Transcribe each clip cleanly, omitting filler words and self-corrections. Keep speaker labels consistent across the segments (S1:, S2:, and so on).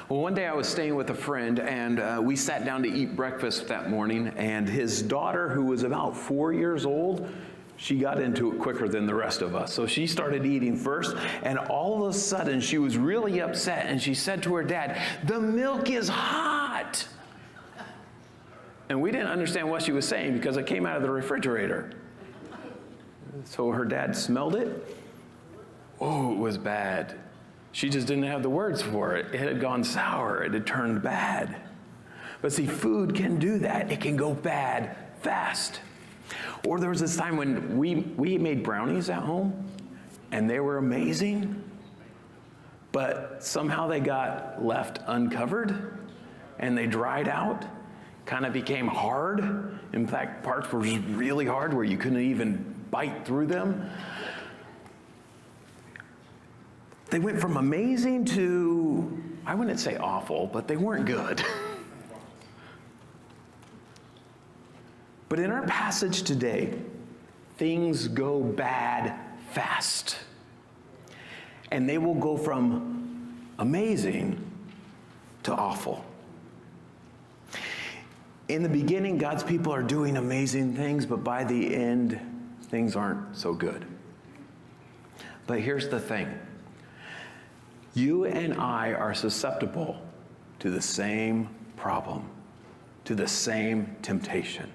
S1: Well, one day I was staying with a friend, and we sat down to eat breakfast that morning, and his daughter, who was about 4 years old, she got into it quicker than the rest of us. So she started eating first, and all of a sudden she was really upset, and she said to her dad, "The milk is hot." And we didn't understand what she was saying because it came out of the refrigerator. So her dad smelled it. Oh, it was bad. She just didn't have the words for it. It had gone sour. It had turned bad. But see, food can do that. It can go bad fast. Or there was this time when we made brownies at home, and they were amazing, but somehow they got left uncovered, and they dried out, kind of became hard. In fact, parts were just really hard where you couldn't even bite through them. They went from amazing to, I wouldn't say awful, but they weren't good. But in our passage today, things go bad fast. And they will go from amazing to awful. In the beginning, God's people are doing amazing things, but by the end, things aren't so good. But here's the thing. You and I are susceptible to the same problem, to the same temptation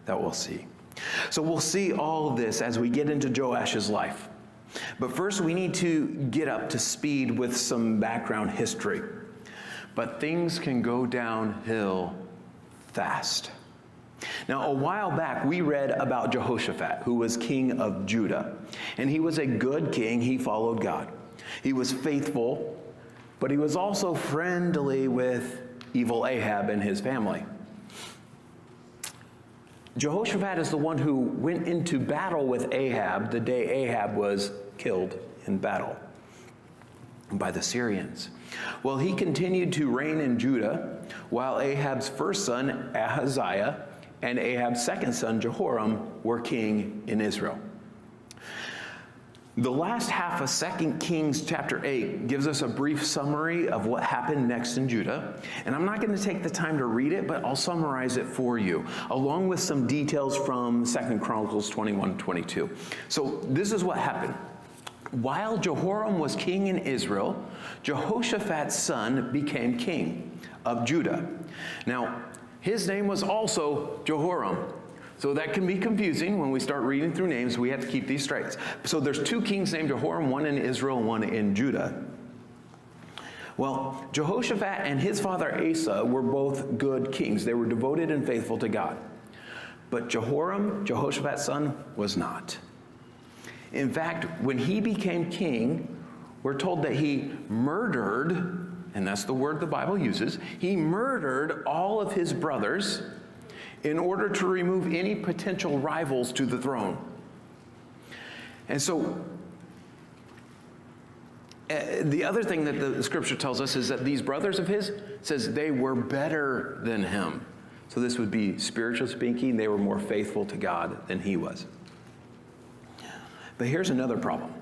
S1: that we'll see. So we'll see all of this as we get into Joash's life. But first we need to get up to speed with some background history. But things can go downhill fast. Now, a while back, we read about Jehoshaphat, who was king of Judah. And he was a good king. He followed God. He was faithful, but he was also friendly with evil Ahab and his family. Jehoshaphat is the one who went into battle with Ahab the day Ahab was killed in battle by the Syrians. Well, he continued to reign in Judah while Ahab's first son, Ahaziah, and Ahab's second son, Jehoram, were king in Israel. The last half of 2 Kings chapter 8 gives us a brief summary of what happened next in Judah. And I'm not going to take the time to read it, but I'll summarize it for you, along with some details from 2 Chronicles 21-22. So this is what happened. While Jehoram was king in Israel, Jehoshaphat's son became king of Judah. Now, his name was also Jehoram. So that can be confusing when we start reading through names. We have to keep these straight. So there's two kings named Jehoram, one in Israel, one in Judah. Well, Jehoshaphat and his father Asa were both good kings. They were devoted and faithful to God. But Jehoram, Jehoshaphat's son, was not. In fact, when he became king, we're told that he murdered, and that's the word the Bible uses, he murdered all of his brothers in order to remove any potential rivals to the throne. And so, the other thing that the scripture tells us is that these brothers of his, says they were better than him. So this would be spiritually speaking, they were more faithful to God than he was. But here's another problem.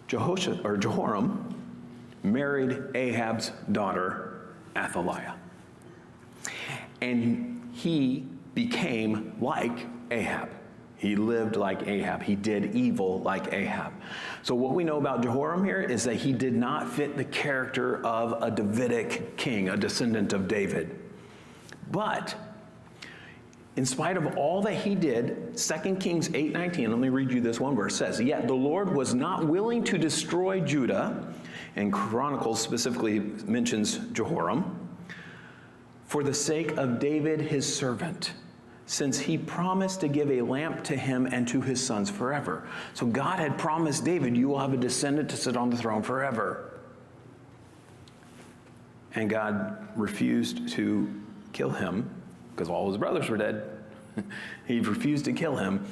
S1: Jehoram married Ahab's daughter, Athaliah. And he became like Ahab. He lived like Ahab. He did evil like Ahab. So what we know about Jehoram here is that he did not fit the character of a Davidic king, a descendant of David. But in spite of all that he did, 2 Kings 8:19, let me read you this one verse, says, "Yet the Lord was not willing to destroy Judah," and Chronicles specifically mentions Jehoram, "for the sake of David his servant, since he promised to give a lamp to him and to his sons forever." So God had promised David, you will have a descendant to sit on the throne forever. And God refused to kill him because all his brothers were dead. He refused to kill him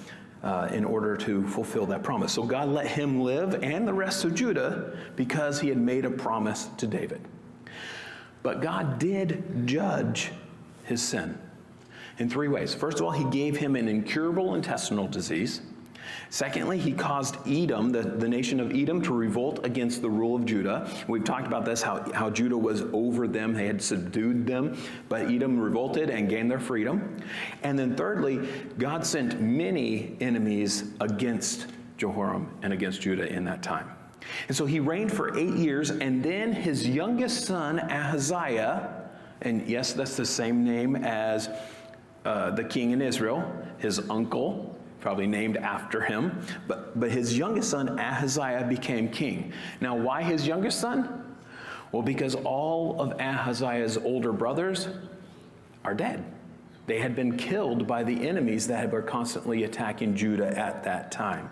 S1: in order to fulfill that promise. So God let him live and the rest of Judah because he had made a promise to David. But God did judge his sin in three ways. First of all, he gave him an incurable intestinal disease. Secondly, he caused Edom, the nation of Edom, to revolt against the rule of Judah. We've talked about this, how Judah was over them. They had subdued them, but Edom revolted and gained their freedom. And then thirdly, God sent many enemies against Jehoram and against Judah in that time. And so he reigned for 8 years, and then his youngest son, Ahaziah, and yes, that's the same name as the king in Israel, his uncle, probably named after him, but his youngest son, Ahaziah, became king. Now, why his youngest son? Well, because all of Ahaziah's older brothers are dead. They had been killed by the enemies that were constantly attacking Judah at that time.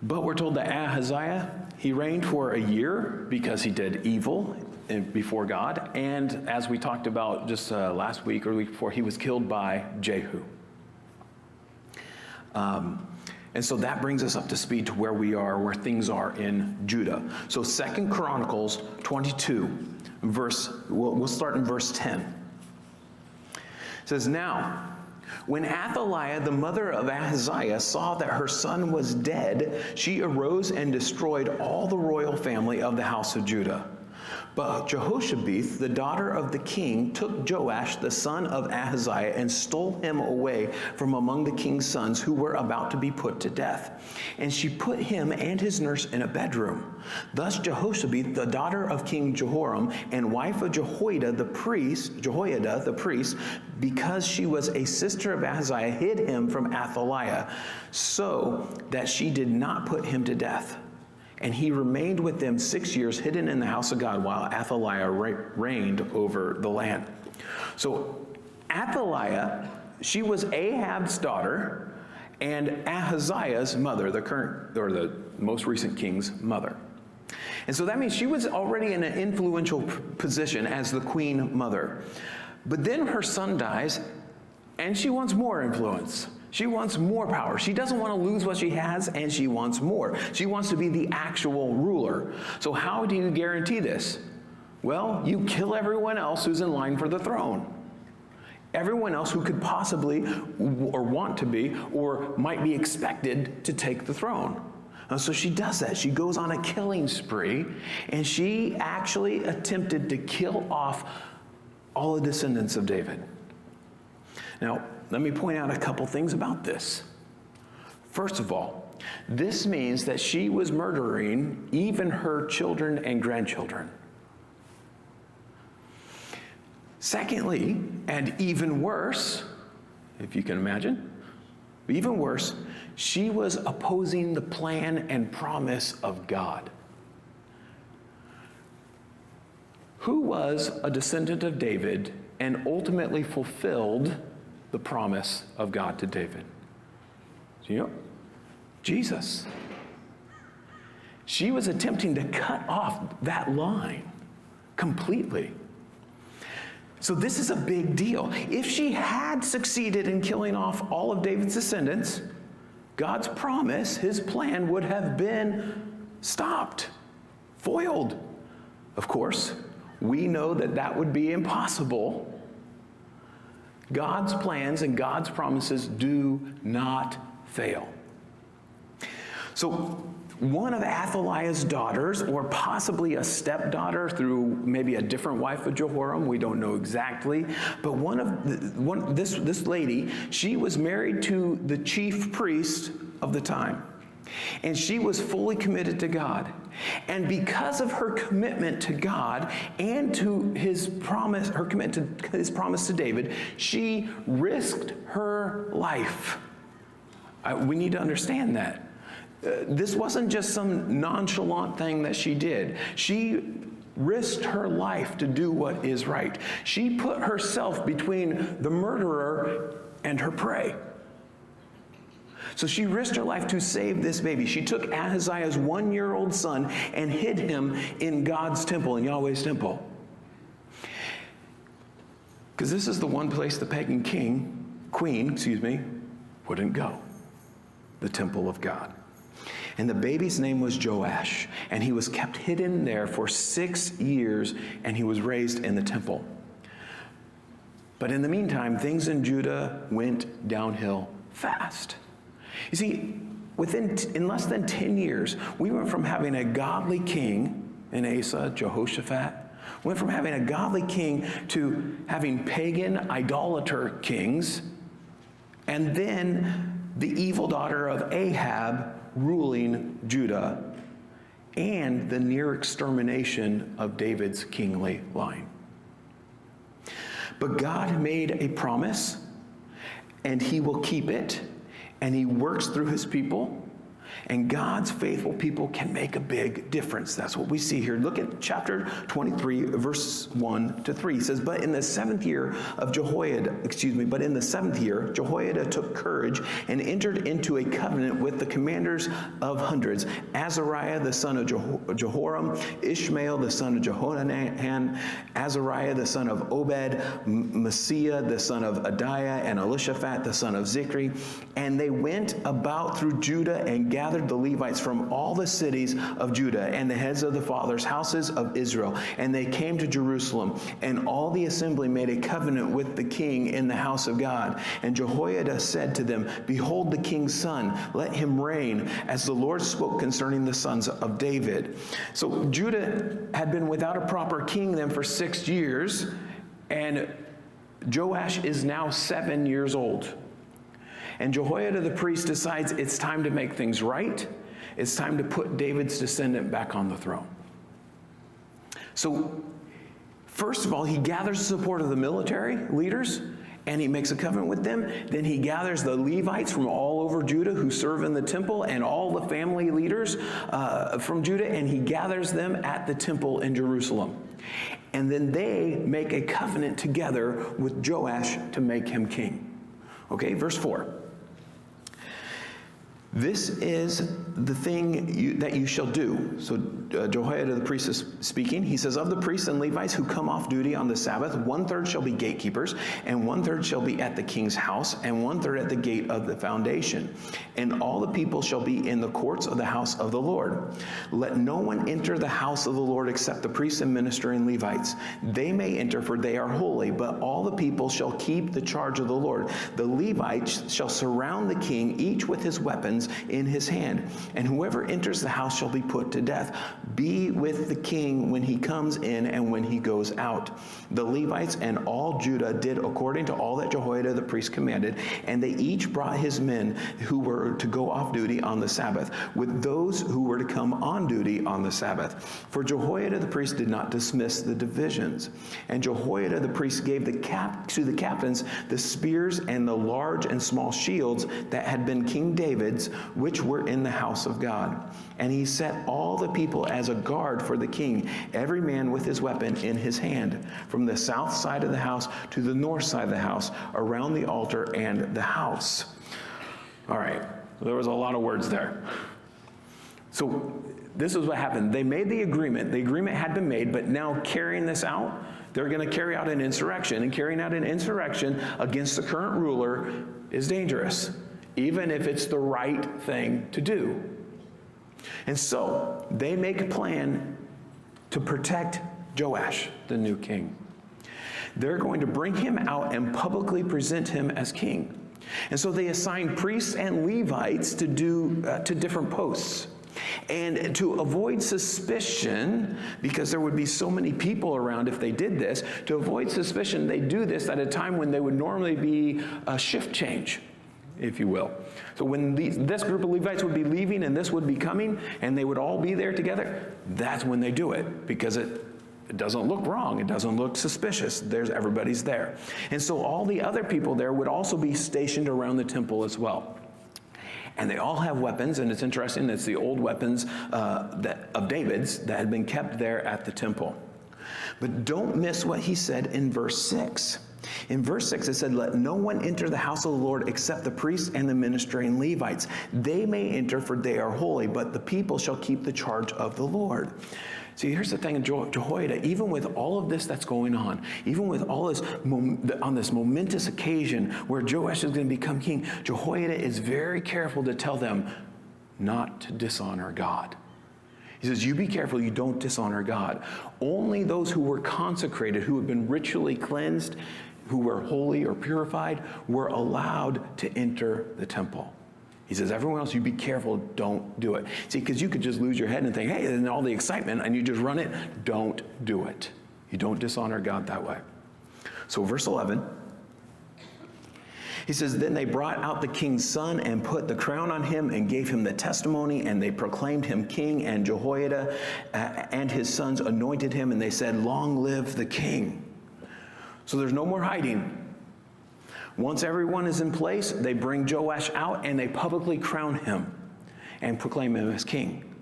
S1: But we're told that Ahaziah, he reigned for a year because he did evil before God. And as we talked about just last week or the week before, he was killed by Jehu. And so that brings us up to speed to where we are, where things are in Judah. So 2 Chronicles 22, we'll start in verse 10. It says, "Now, when Athaliah, the mother of Ahaziah, saw that her son was dead, she arose and destroyed all the royal family of the house of Judah. But Jehoshabeth, the daughter of the king, took Joash, the son of Ahaziah, and stole him away from among the king's sons who were about to be put to death. And she put him and his nurse in a bedroom. Thus Jehoshabeth, the daughter of King Jehoram, and wife of Jehoiada the priest, because she was a sister of Ahaziah, hid him from Athaliah, so that she did not put him to death. And he remained with them 6 years, hidden in the house of God, while Athaliah reigned over the land." So Athaliah, she was Ahab's daughter and Ahaziah's mother, the most recent king's mother. And so that means she was already in an influential position as the queen mother. But then her son dies, and she wants more influence. She wants more power. She doesn't want to lose what she has, and she wants more. She wants to be the actual ruler. So how do you guarantee this? Well, you kill everyone else who's in line for the throne. Everyone else who could possibly, or want to be, or might be expected to take the throne. And so she does that. She goes on a killing spree, and she actually attempted to kill off all the descendants of David. Now, let me point out a couple things about this. First of all, this means that she was murdering even her children and grandchildren. Secondly, and even worse, if you can imagine, even worse, she was opposing the plan and promise of God. Who was a descendant of David and ultimately fulfilled the promise of God to David? Do you know? Jesus. She was attempting to cut off that line completely. So this is a big deal. If she had succeeded in killing off all of David's descendants, God's promise, his plan, would have been stopped, foiled. Of course, we know that that would be impossible. God's plans and God's promises do not fail. So one of Athaliah's daughters, or possibly a stepdaughter through maybe a different wife of Jehoram, we don't know exactly, but this lady, she was married to the chief priest of the time. And she was fully committed to God. And because of her commitment to God and to his promise, her commitment to his promise to David, she risked her life. We need to understand that. This wasn't just some nonchalant thing that she did. She risked her life to do what is right. She put herself between the murderer and her prey. So she risked her life to save this baby. She took Ahaziah's 1-year-old son and hid him in God's temple, in Yahweh's temple. Because this is the one place the pagan queen, wouldn't go. The temple of God. And the baby's name was Joash, and he was kept hidden there for 6 years, and he was raised in the temple. But in the meantime, things in Judah went downhill fast. You see, in less than 10 years, we went from having a godly king in Asa, Jehoshaphat, went from having a godly king to having pagan idolater kings, and then the evil daughter of Ahab ruling Judah, and the near extermination of David's kingly line. But God made a promise, and he will keep it, and he works through his people, and God's faithful people can make a big difference. That's what we see here. Look at chapter 23, verse 1 to 3. It says, but in the seventh year, Jehoiada took courage and entered into a covenant with the commanders of hundreds, Azariah the son of Jehoram, Ishmael the son of Jehohanan, Azariah the son of Obed, Messiah the son of Adiah, and Elishaphat the son of Zichri. And they went about through Judah and gathered the Levites from all the cities of Judah and the heads of the fathers' houses of Israel. And they came to Jerusalem, and all the assembly made a covenant with the king in the house of God. And Jehoiada said to them, behold the king's son, let him reign, as the Lord spoke concerning the sons of David. So Judah had been without a proper king then for 6 years, and Joash is now 7 years old. And Jehoiada the priest decides it's time to make things right. It's time to put David's descendant back on the throne. So, first of all, he gathers the support of the military leaders, and he makes a covenant with them. Then he gathers the Levites from all over Judah who serve in the temple, and all the family leaders from Judah, and he gathers them at the temple in Jerusalem. And then they make a covenant together with Joash to make him king. Okay, verse 4. This is the thing that you shall do. So Jehoiada the priest is speaking. He says, of the priests and Levites who come off duty on the Sabbath, 1/3 shall be gatekeepers, and 1/3 shall be at the king's house, and 1/3 at the gate of the foundation. And all the people shall be in the courts of the house of the Lord. Let no one enter the house of the Lord except the priests and ministering Levites. They may enter, for they are holy, but all the people shall keep the charge of the Lord. The Levites shall surround the king, each with his weapons in his hand, and whoever enters the house shall be put to death. Be with the king when he comes in and when he goes out. The Levites and all Judah did according to all that Jehoiada the priest commanded, and they each brought his men who were to go off duty on the Sabbath, with those who were to come on duty on the Sabbath. For Jehoiada the priest did not dismiss the divisions. And Jehoiada the priest gave to the captains the spears and the large and small shields that had been King David's, which were in the house of God. And he set all the people as a guard for the king, every man with his weapon in his hand, from the south side of the house to the north side of the house, around the altar and the house. All right, there was a lot of words there. So this is what happened. They made the agreement. The agreement had been made, but now carrying this out, they're going to carry out an insurrection. And carrying out an insurrection against the current ruler is dangerous, even if it's the right thing to do. And so they make a plan to protect Joash, the new king. They're going to bring him out and publicly present him as king. And so they assign priests and Levites to different posts. And to avoid suspicion, because there would be so many people around if they did this, to avoid suspicion, they do this at a time when there would normally be a shift change, if you will. So when this group of Levites would be leaving and this would be coming, and they would all be there together, that's when they do it, because it doesn't look wrong. It doesn't look suspicious. Everybody's there. And so all the other people there would also be stationed around the temple as well. And they all have weapons, and it's interesting, it's the old weapons of David's that had been kept there at the temple. But don't miss what he said in verse 6. In verse 6 it said, let no one enter the house of the Lord except the priests and the ministering Levites. They may enter, for they are holy, but the people shall keep the charge of the Lord. See, here's the thing in Jehoiada, even with all of this that's going on, even with all this, on this momentous occasion where Joash is going to become king, Jehoiada is very careful to tell them not to dishonor God. He says, you be careful, you don't dishonor God. Only those who were consecrated, who have been ritually cleansed, who were holy or purified were allowed to enter the temple. He says, everyone else, you be careful, don't do it. See, because you could just lose your head and think, hey, and all the excitement, and you just run it. Don't do it. You don't dishonor God that way. So verse 11, he says, then they brought out the king's son and put the crown on him and gave him the testimony, and they proclaimed him king, and Jehoiada and his sons anointed him, and they said, long live the king. So there's no more hiding. Once everyone is in place, they bring Joash out and they publicly crown him and proclaim him as king.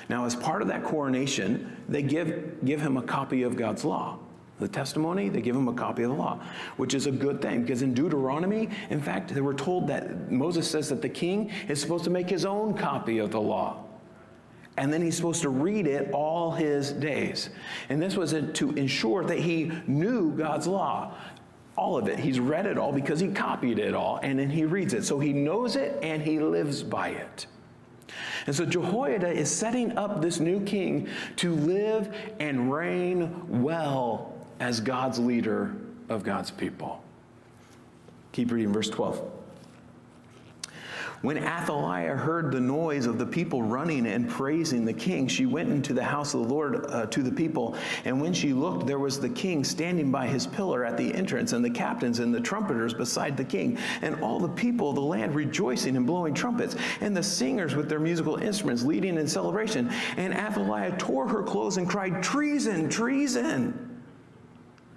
S1: Now, as part of that coronation, they give him a copy of God's law. The testimony, they give him a copy of the law, which is a good thing, because in Deuteronomy, in fact, they were told that Moses says that the king is supposed to make his own copy of the law. And then he's supposed to read it all his days. And this was to ensure that he knew God's law. All of it. He's read it all because he copied it all, and then he reads it. So he knows it and he lives by it. And so Jehoiada is setting up this new king to live and reign well as God's leader of God's people. Keep reading verse 12. When Athaliah heard the noise of the people running and praising the king, she went into the house of the Lord to the people. And when she looked, there was the king standing by his pillar at the entrance, and the captains and the trumpeters beside the king, and all the people of the land rejoicing and blowing trumpets, and the singers with their musical instruments leading in celebration. And Athaliah tore her clothes and cried, treason, treason.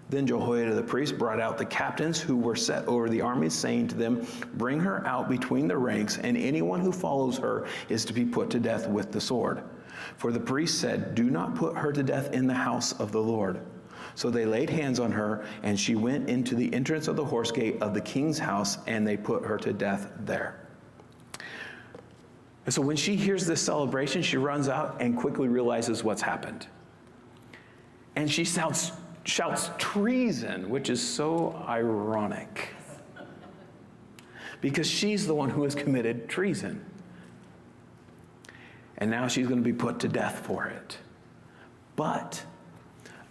S1: Then Jehoiada the priest brought out the captains who were set over the armies, saying to them, bring her out between the ranks, and anyone who follows her is to be put to death with the sword. For the priest said, do not put her to death in the house of the Lord. So they laid hands on her, and she went into the entrance of the horse gate of the king's house, and they put her to death there. And so when she hears this celebration, she runs out and quickly realizes what's happened. And she shouts treason, which is so ironic, because she's the one who has committed treason. And now she's going to be put to death for it. But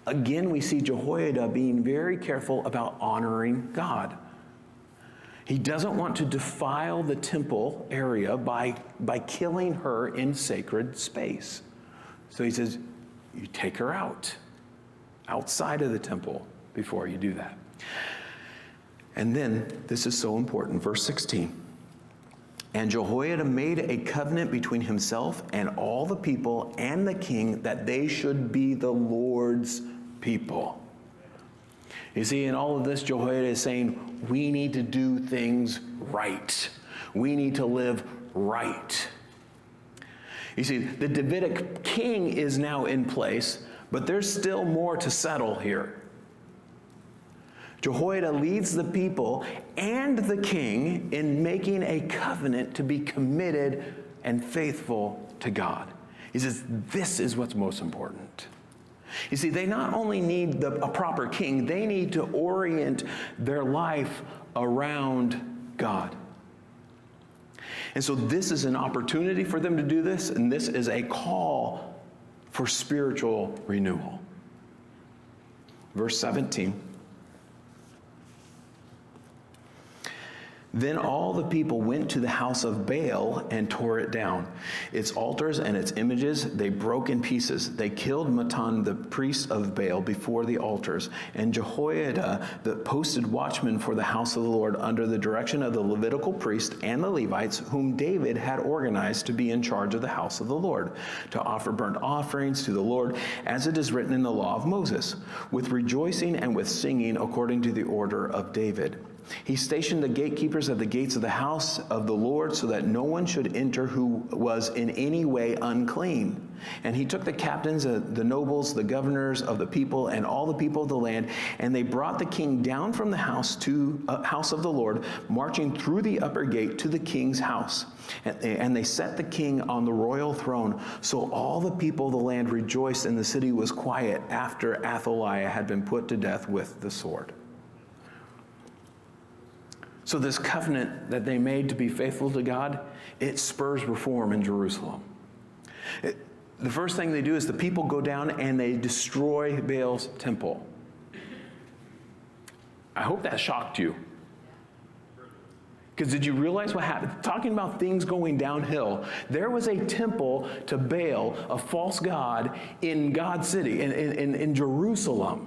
S1: again, we see Jehoiada being very careful about honoring God. He doesn't want to defile the temple area by killing her in sacred space. So he says, you take her outside of the temple before you do that. And then, this is so important, verse 16. And Jehoiada made a covenant between himself and all the people and the king that they should be the Lord's people. You see, in all of this, Jehoiada is saying, we need to do things right. We need to live right. You see, the Davidic king is now in place, but there's still more to settle here. Jehoiada leads the people and the king in making a covenant to be committed and faithful to God. He says, this is what's most important. You see, they not only need a proper king, they need to orient their life around God. And so this is an opportunity for them to do this, and this is a call for spiritual renewal. Verse 17. Then all the people went to the house of Baal and tore it down. Its altars and its images they broke in pieces. They killed Mattan, the priest of Baal, before the altars. And Jehoiada, the posted watchman for the house of the Lord, under the direction of the Levitical priest and the Levites, whom David had organized to be in charge of the house of the Lord, to offer burnt offerings to the Lord, as it is written in the law of Moses, with rejoicing and with singing, according to the order of David. He stationed the gatekeepers at the gates of the house of the Lord, so that no one should enter who was in any way unclean. And he took the captains, the nobles, the governors of the people, and all the people of the land, and they brought the king down from the house of the Lord, marching through the upper gate to the king's house. And they set the king on the royal throne. So all the people of the land rejoiced, and the city was quiet after Athaliah had been put to death with the sword. So this covenant that they made to be faithful to God, it spurs reform in Jerusalem. The first thing they do is the people go down and they destroy Baal's temple. I hope that shocked you. Because did you realize what happened? Talking about things going downhill, there was a temple to Baal, a false god, in God's city, in Jerusalem,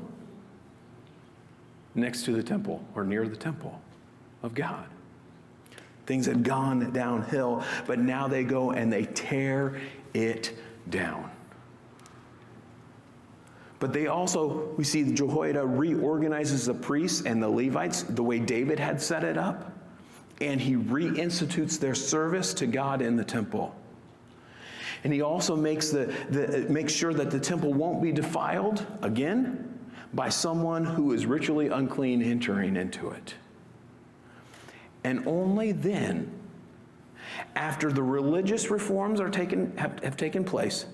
S1: next to the temple, or near the temple of God. Things had gone downhill, but now they go and they tear it down. But they also, we see Jehoiada reorganizes the priests and the Levites the way David had set it up. And he reinstitutes their service to God in the temple. And he also makes sure that the temple won't be defiled, again, by someone who is ritually unclean entering into it. And only then, after the religious reforms have taken place,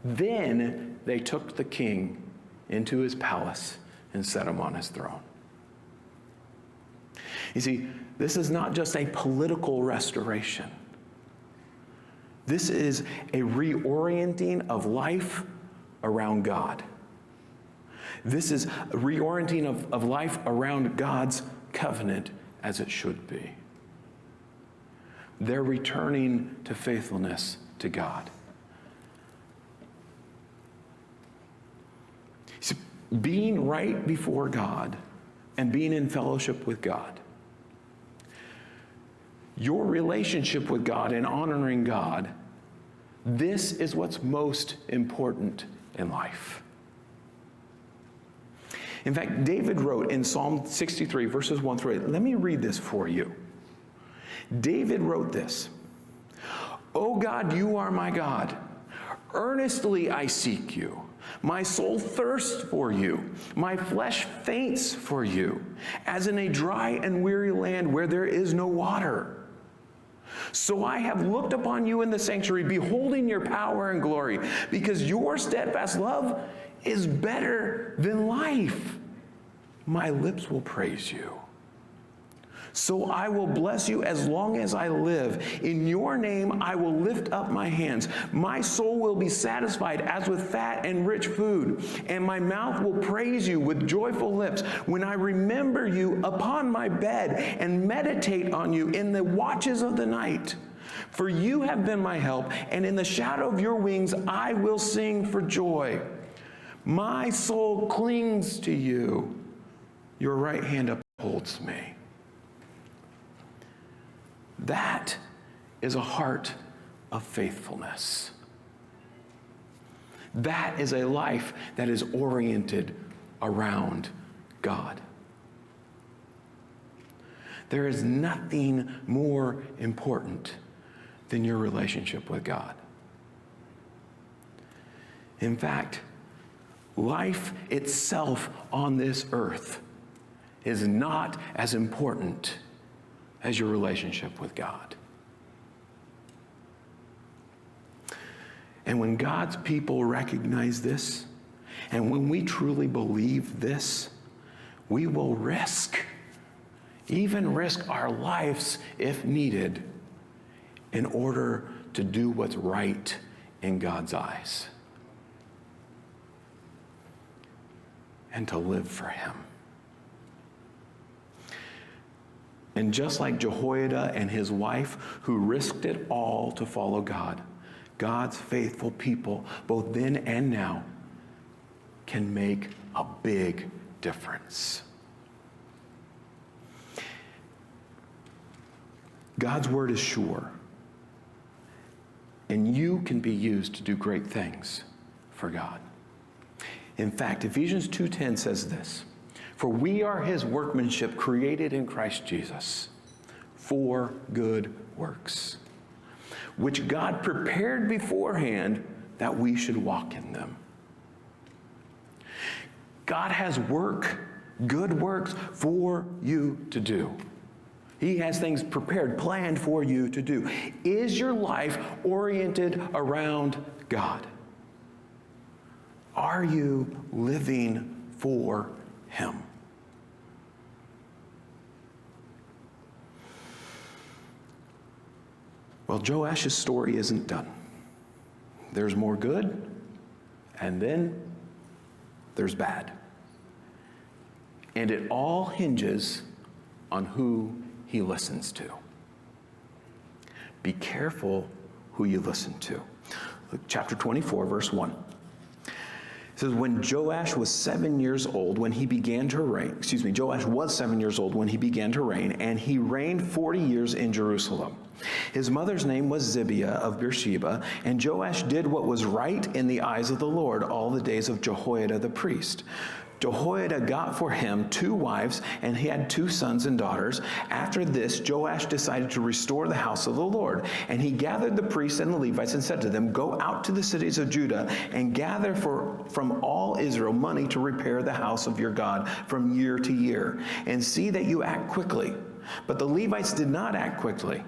S1: then they took the king into his palace and set him on his throne. You see, this is not just a political restoration. This is a reorienting of life around God. This is a reorienting of life around God's covenant as it should be. They're returning to faithfulness to God. See, being right before God and being in fellowship with God, your relationship with God and honoring God, this is what's most important in life. In fact, David wrote in Psalm 63, verses 1 through 8. Let me read this for you. David wrote this. "O God, you are my God. Earnestly I seek you. My soul thirsts for you. My flesh faints for you, as in a dry and weary land where there is no water. So I have looked upon you in the sanctuary, beholding your power and glory, because your steadfast love is better than life. My lips will praise you. So I will bless you as long as I live. In your name I will lift up my hands. My soul will be satisfied as with fat and rich food, and my mouth will praise you with joyful lips when I remember you upon my bed and meditate on you in the watches of the night. For you have been my help, and in the shadow of your wings I will sing for joy. My soul clings to you. Your right hand upholds me." That is a heart of faithfulness. That is a life that is oriented around God. There is nothing more important than your relationship with God. In fact, life itself on this earth is not as important as your relationship with God. And when God's people recognize this, and when we truly believe this, we will even risk our lives if needed, in order to do what's right in God's eyes and to live for Him. And just like Jehoiada and his wife, who risked it all to follow God, God's faithful people, both then and now, can make a big difference. God's word is sure, and you can be used to do great things for God. In fact, Ephesians 2:10 says this, "For we are His workmanship, created in Christ Jesus for good works, which God prepared beforehand that we should walk in them." God has good works for you to do. He has things prepared, planned for you to do. Is your life oriented around God? Are you living for Him? Well, Joash's story isn't done. There's more good, and then there's bad. And it all hinges on who he listens to. Be careful who you listen to. Look, chapter 24, verse 1. It says, when Joash was 7 years old when he began to reign, Joash was 7 years old when he began to reign, and he reigned 40 years in Jerusalem. His mother's name was Zibiah of Beersheba, and Joash did what was right in the eyes of the Lord all the days of Jehoiada the priest. Jehoiada got for him 2 wives, and he had 2 sons and daughters. After this, Joash decided to restore the house of the Lord. And he gathered the priests and the Levites and said to them, go out to the cities of Judah and gather from all Israel money to repair the house of your God from year to year, and see that you act quickly. But the Levites did not act quickly.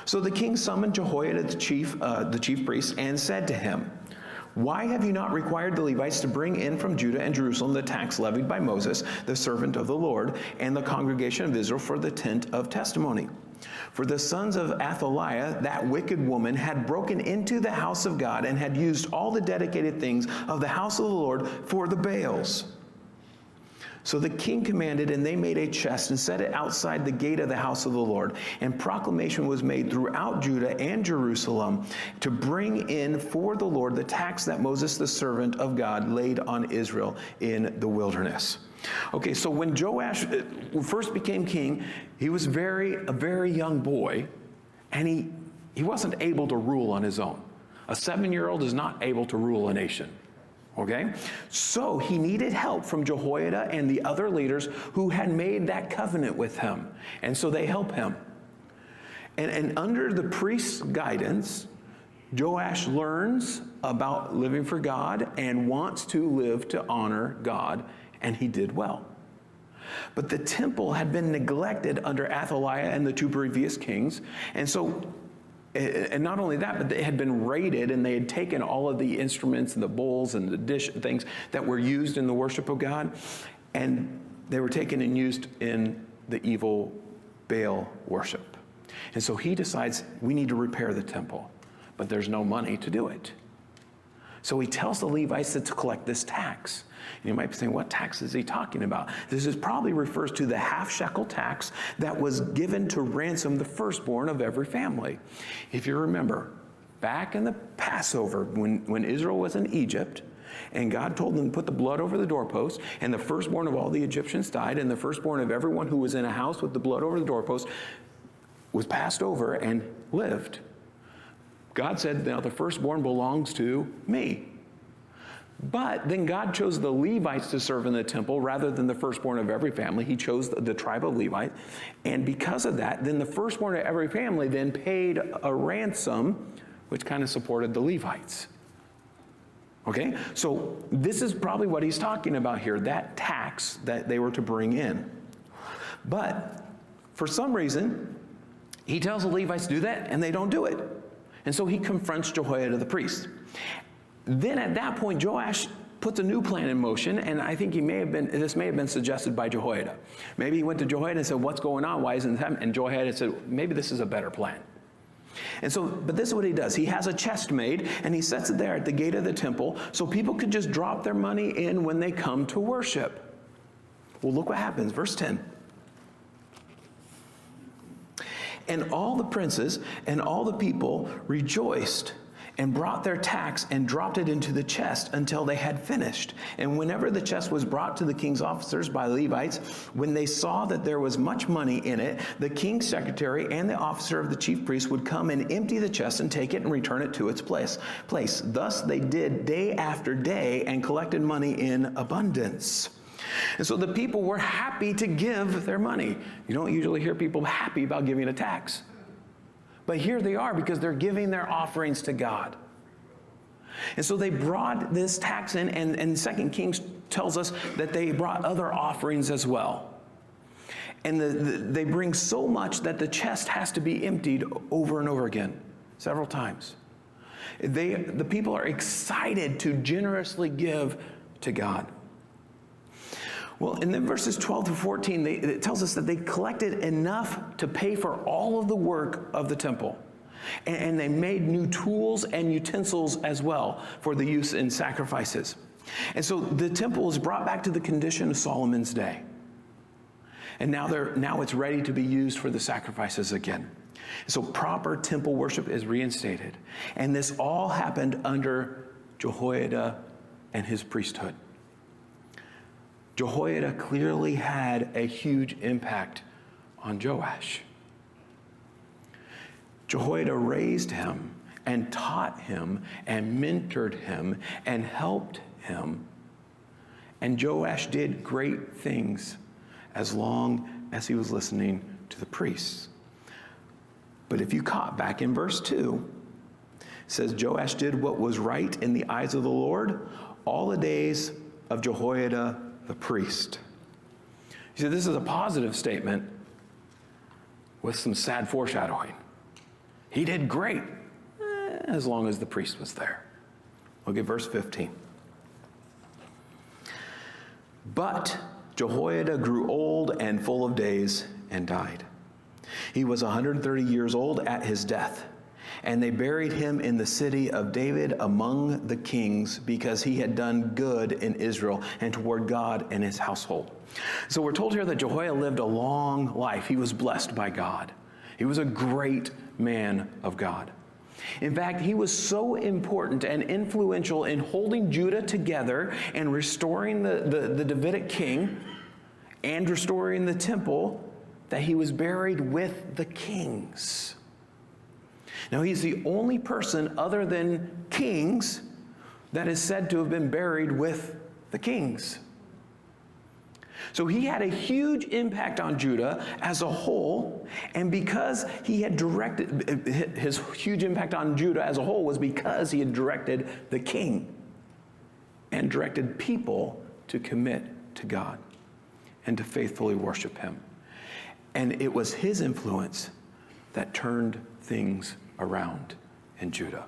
S1: So the king summoned Jehoiada the chief priest and said to him, why have you not required the Levites to bring in from Judah and Jerusalem the tax levied by Moses, the servant of the Lord, and the congregation of Israel for the tent of testimony? For the sons of Athaliah, that wicked woman, had broken into the house of God and had used all the dedicated things of the house of the Lord for the Baals. So the king commanded, and they made a chest and set it outside the gate of the house of the Lord. And proclamation was made throughout Judah and Jerusalem to bring in for the Lord the tax that Moses, the servant of God, laid on Israel in the wilderness. Okay, so when Joash first became king, he was a very young boy, and he wasn't able to rule on his own. A 7-year-old is not able to rule a nation. Okay? So he needed help from Jehoiada and the other leaders who had made that covenant with him. And so they help him. And under the priest's guidance, Joash learns about living for God and wants to live to honor God, and he did well. But the temple had been neglected under Athaliah and the 2 previous kings, and not only that, but they had been raided, and they had taken all of the instruments and the bowls and the dish things that were used in the worship of God, and they were taken and used in the evil Baal worship. And so he decides, we need to repair the temple, but there's no money to do it. So he tells the Levites to collect this tax. And you might be saying, what tax is he talking about? This probably refers to the half-shekel tax that was given to ransom the firstborn of every family. If you remember, back in the Passover, when Israel was in Egypt, and God told them to put the blood over the doorpost, and the firstborn of all the Egyptians died, and the firstborn of everyone who was in a house with the blood over the doorpost was passed over and lived. God said, now the firstborn belongs to me. But then God chose the Levites to serve in the temple rather than the firstborn of every family. He chose the tribe of Levi. And because of that, then the firstborn of every family then paid a ransom, which kind of supported the Levites. Okay? So this is probably what he's talking about here, that tax that they were to bring in. But for some reason, he tells the Levites to do that, and they don't do it. And so he confronts Jehoiada the priest. Then at that point, Joash puts a new plan in motion, and I think this may have been suggested by Jehoiada. Maybe he went to Jehoiada and said, what's going on? Why isn't this happening? And Jehoiada said, maybe this is a better plan. And so, but this is what he does. He has a chest made, and he sets it there at the gate of the temple so people could just drop their money in when they come to worship. Well, look what happens. Verse 10. And all the princes and all the people rejoiced and brought their tax and dropped it into the chest until they had finished. And whenever the chest was brought to the king's officers by Levites, when they saw that there was much money in it, the king's secretary and the officer of the chief priest would come and empty the chest and take it and return it to its place. Thus they did day after day and collected money in abundance. And so the people were happy to give their money. You don't usually hear people happy about giving a tax. But here they are because they're giving their offerings to God. And so they brought this tax in, and 2 Kings tells us that they brought other offerings as well. And they bring so much that the chest has to be emptied over and over again, several times. The people are excited to generously give to God. Well, in then verses 12 to 14, it tells us that they collected enough to pay for all of the work of the temple. And they made new tools and utensils as well for the use in sacrifices. And so the temple was brought back to the condition of Solomon's day. And now it's ready to be used for the sacrifices again. So proper temple worship is reinstated. And this all happened under Jehoiada and his priesthood. Jehoiada clearly had a huge impact on Joash. Jehoiada raised him and taught him and mentored him and helped him. And Joash did great things as long as he was listening to the priests. But if you caught back in verse 2, it says Joash did what was right in the eyes of the Lord all the days of Jehoiada the priest. You see, this is a positive statement with some sad foreshadowing. He did great as long as the priest was there. Look at verse 15. But Jehoiada grew old and full of days and died. He was 130 years old at his death, and they buried him in the city of David among the kings because he had done good in Israel and toward God and his household. So we're told here that Jehoiada lived a long life. He was blessed by God. He was a great man of God. In fact, he was so important and influential in holding Judah together and restoring the Davidic king and restoring the temple that he was buried with the kings. Now, he's the only person other than kings that is said to have been buried with the kings. So he had a huge impact on Judah as a whole, and because he had directed, his huge impact on Judah as a whole was because he had directed the king and directed people to commit to God and to faithfully worship him. And it was his influence that turned things around in Judah.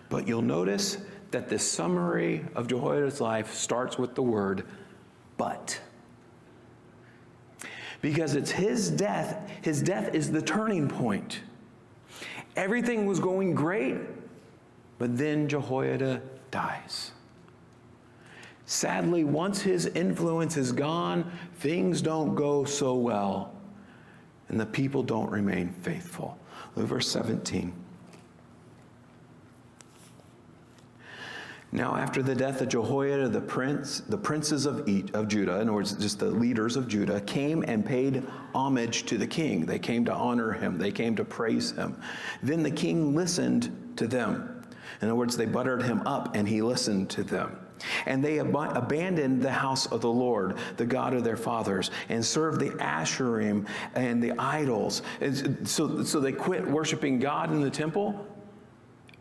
S1: But you'll notice that this summary of Jehoiada's life starts with the word but. Because it's his death is the turning point. Everything was going great, but then Jehoiada dies. Sadly, once his influence is gone, things don't go so well, and the people don't remain faithful. Look at verse 17. Now, after the death of Jehoiada, the princes of Judah, in other words, just the leaders of Judah, came and paid homage to the king. They came to honor him. They came to praise him. Then the king listened to them. In other words, they buttered him up, and he listened to them. And they abandoned the house of the Lord, the God of their fathers, and served the Asherim and the idols. So they quit worshiping God in the temple,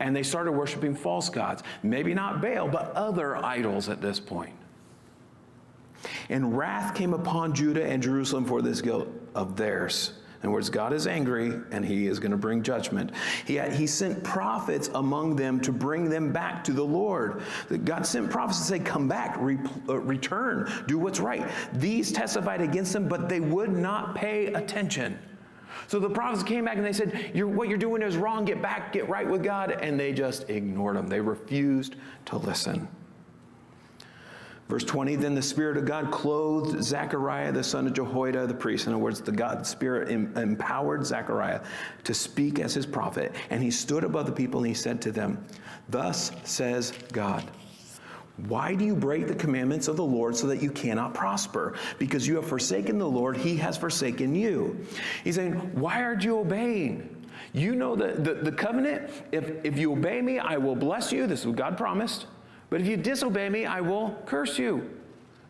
S1: and they started worshiping false gods. Maybe not Baal, but other idols at this point. And wrath came upon Judah and Jerusalem for this guilt of theirs. In other words, God is angry, and he is going to bring judgment. He sent prophets among them to bring them back to the Lord. God sent prophets to say, come back, return, do what's right. These testified against them, but they would not pay attention. So the prophets came back and they said, what you're doing is wrong, get back, get right with God. And they just ignored them. They refused to listen. Verse 20, then the Spirit of God clothed Zechariah, the son of Jehoiada, the priest. In other words, the God Spirit empowered Zechariah to speak as his prophet. And he stood above the people and he said to them, thus says God, why do you break the commandments of the Lord so that you cannot prosper? Because you have forsaken the Lord, he has forsaken you. He's saying, why aren't you obeying? You know the covenant, if you obey me, I will bless you. This is what God promised. But if you disobey me, I will curse you. In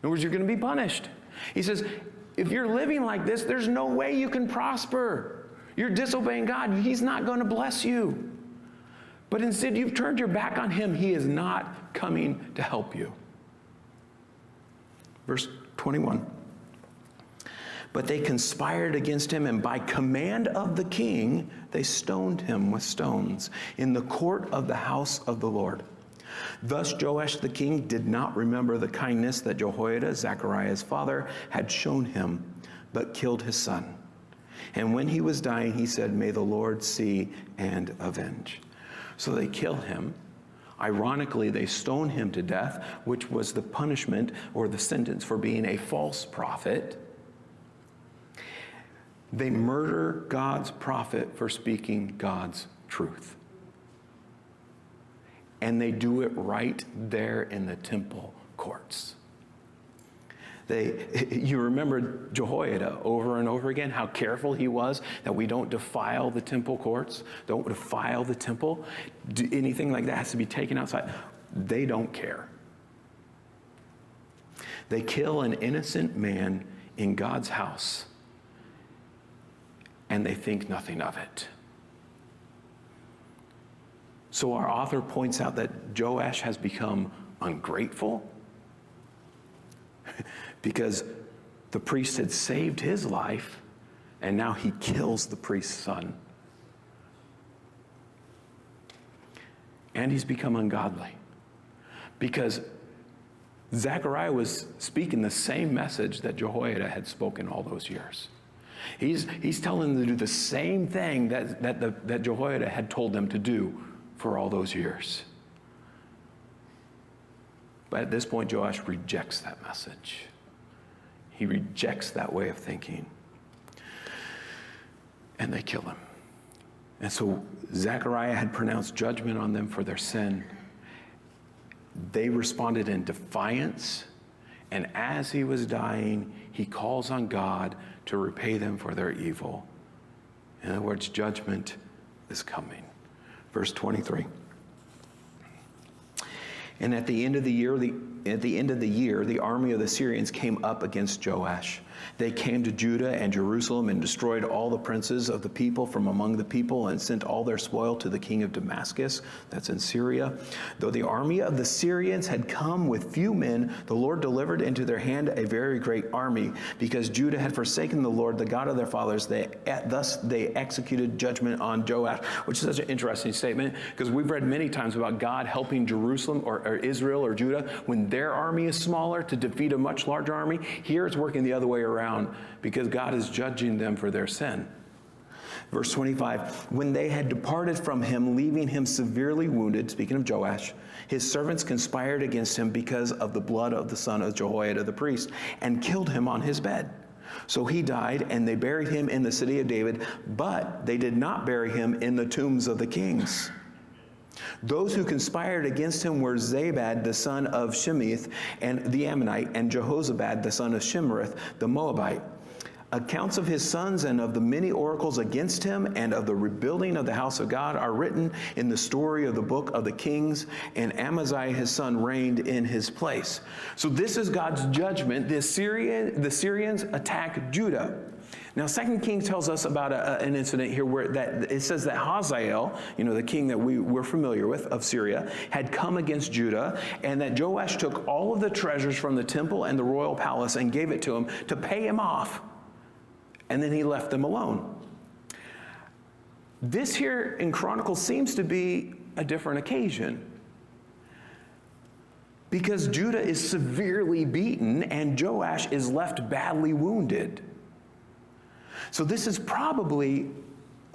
S1: other words, you're going to be punished. He says, if you're living like this, there's no way you can prosper. You're disobeying God. He's not going to bless you. But instead, you've turned your back on him. He is not coming to help you. Verse 21. But they conspired against him, and by command of the king, they stoned him with stones in the court of the house of the Lord. Thus Joash the king did not remember the kindness that Jehoiada, Zechariah's father, had shown him, but killed his son. And when he was dying, he said, may the Lord see and avenge. So they kill him. Ironically, they stone him to death, which was the punishment or the sentence for being a false prophet. They murder God's prophet for speaking God's truth. And they do it right there in the temple courts. You remember Jehoiada over and over again, how careful he was that we don't defile the temple courts, don't defile the temple. Anything like that has to be taken outside. They don't care. They kill an innocent man in God's house, and they think nothing of it. So our author points out that Joash has become ungrateful because the priest had saved his life, and now he kills the priest's son. And he's become ungodly because Zechariah was speaking the same message that Jehoiada had spoken all those years. He's telling them to do the same thing that Jehoiada had told them to do for all those years. But at this point, Joash rejects that message. He rejects that way of thinking. And they kill him. And so Zechariah had pronounced judgment on them for their sin. They responded in defiance. And as he was dying, he calls on God to repay them for their evil. In other words, judgment is coming. Verse 23. And at the end of the year, the army of the Syrians came up against Joash. They came to Judah and Jerusalem and destroyed all the princes of the people from among the people and sent all their spoil to the king of Damascus, that's in Syria. Though the army of the Syrians had come with few men, the Lord delivered into their hand a very great army, because Judah had forsaken the Lord, the God of their fathers. Thus they executed judgment on Joash, which is such an interesting statement, because we've read many times about God helping Jerusalem or Israel or Judah when their army is smaller to defeat a much larger army. Here it's working the other way around, because God is judging them for their sin. Verse 25, when they had departed from him, leaving him severely wounded, speaking of Joash, his servants conspired against him because of the blood of the son of Jehoiada the priest, and killed him on his bed. So he died, and they buried him in the city of David, but they did not bury him in the tombs of the kings. Those who conspired against him were Zabad, the son of Shemith, and the Ammonite, and Jehozabad, the son of Shimrith, the Moabite. Accounts of his sons and of the many oracles against him and of the rebuilding of the house of God are written in the story of the book of the kings, and Amaziah his son reigned in his place. So this is God's judgment. The Syrians attack Judah. Now, 2 Kings tells us about an incident here where it says that Hazael, the king that we're familiar with of Syria, had come against Judah, and that Joash took all of the treasures from the temple and the royal palace and gave it to him to pay him off. And then he left them alone. This here in Chronicles seems to be a different occasion, because Judah is severely beaten and Joash is left badly wounded. So this is probably,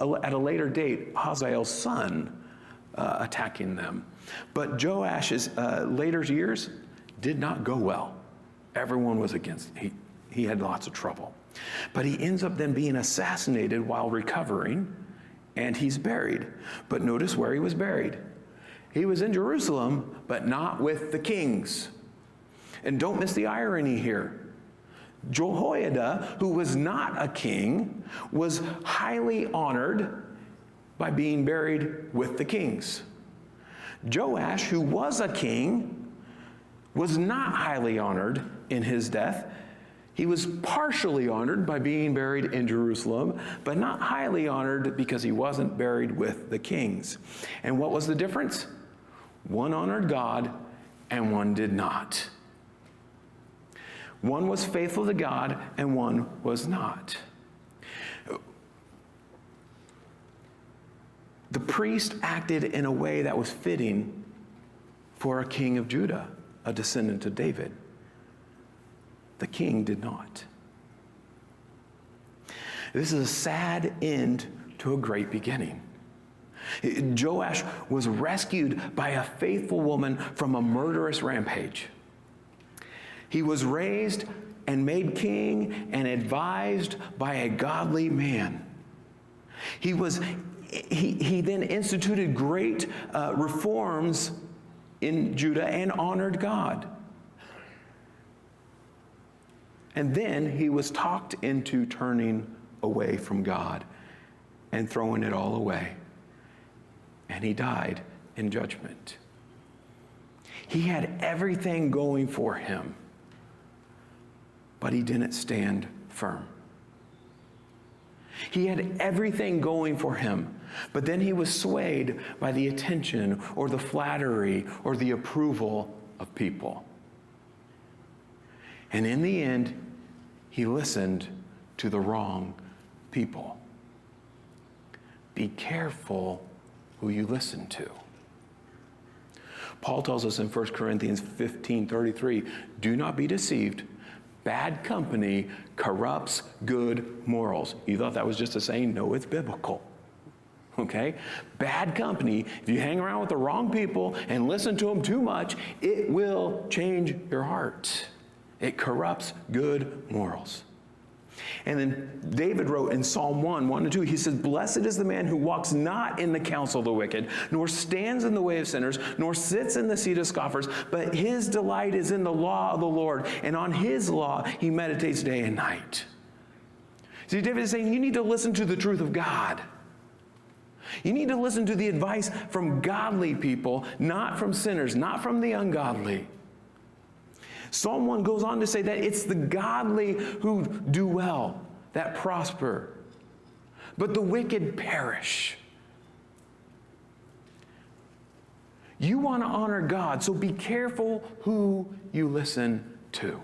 S1: at a later date, Hazael's son attacking them. But Joash's later years did not go well. Everyone was against him. He had lots of trouble. But he ends up then being assassinated while recovering, and he's buried. But notice where he was buried. He was in Jerusalem, but not with the kings. And don't miss the irony here. Jehoiada, who was not a king, was highly honored by being buried with the kings. Joash, who was a king, was not highly honored in his death. He was partially honored by being buried in Jerusalem, but not highly honored because he wasn't buried with the kings. And what was the difference? One honored God and one did not. One was faithful to God and one was not. The priest acted in a way that was fitting for a king of Judah, a descendant of David. The king did not. This is a sad end to a great beginning. Joash was rescued by a faithful woman from a murderous rampage. He was raised and made king and advised by a godly man. He then instituted great reforms in Judah and honored God. And then he was talked into turning away from God and throwing it all away. And he died in judgment. He had everything going for him, but he didn't stand firm. He had everything going for him, but then he was swayed by the attention or the flattery or the approval of people. And in the end, he listened to the wrong people. Be careful who you listen to. Paul tells us in 1 Corinthians 15:33, do not be deceived. Bad company corrupts good morals. You thought that was just a saying? No, it's biblical. Okay? Bad company, if you hang around with the wrong people and listen to them too much, it will change your heart. It corrupts good morals. And then David wrote in Psalm 1:1-2, he says, blessed is the man who walks not in the counsel of the wicked, nor stands in the way of sinners, nor sits in the seat of scoffers, but his delight is in the law of the Lord, and on his law he meditates day and night. See, David is saying you need to listen to the truth of God. You need to listen to the advice from godly people, not from sinners, not from the ungodly. Psalm 1 goes on to say that it's the godly who do well, that prosper, but the wicked perish. You want to honor God, so be careful who you listen to.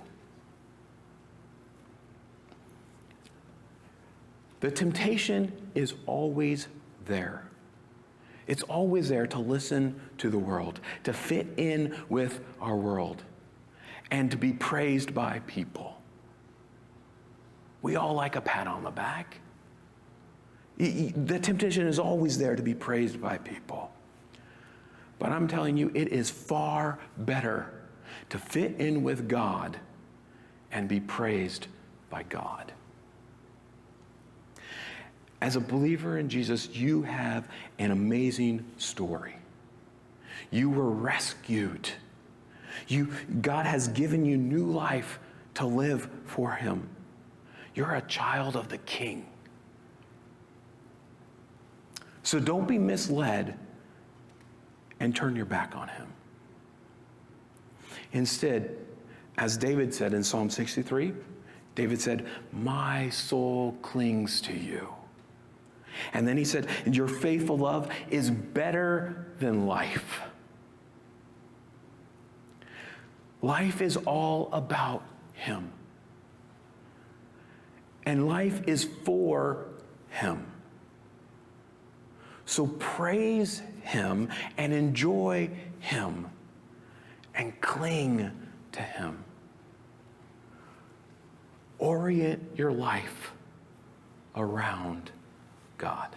S1: The temptation is always there. It's always there to listen to the world, to fit in with our world, and to be praised by people. We all like a pat on the back. The temptation is always there to be praised by people. But I'm telling you, it is far better to fit in with God and be praised by God. As a believer in Jesus, you have an amazing story. You were rescued. God has given you new life to live for him. You're a child of the King. So don't be misled and turn your back on him. Instead, as David said in Psalm 63, David said, my soul clings to you. And then he said, your faithful love is better than life. Life is all about him. And life is for him. So praise him and enjoy him and cling to him. Orient your life around God.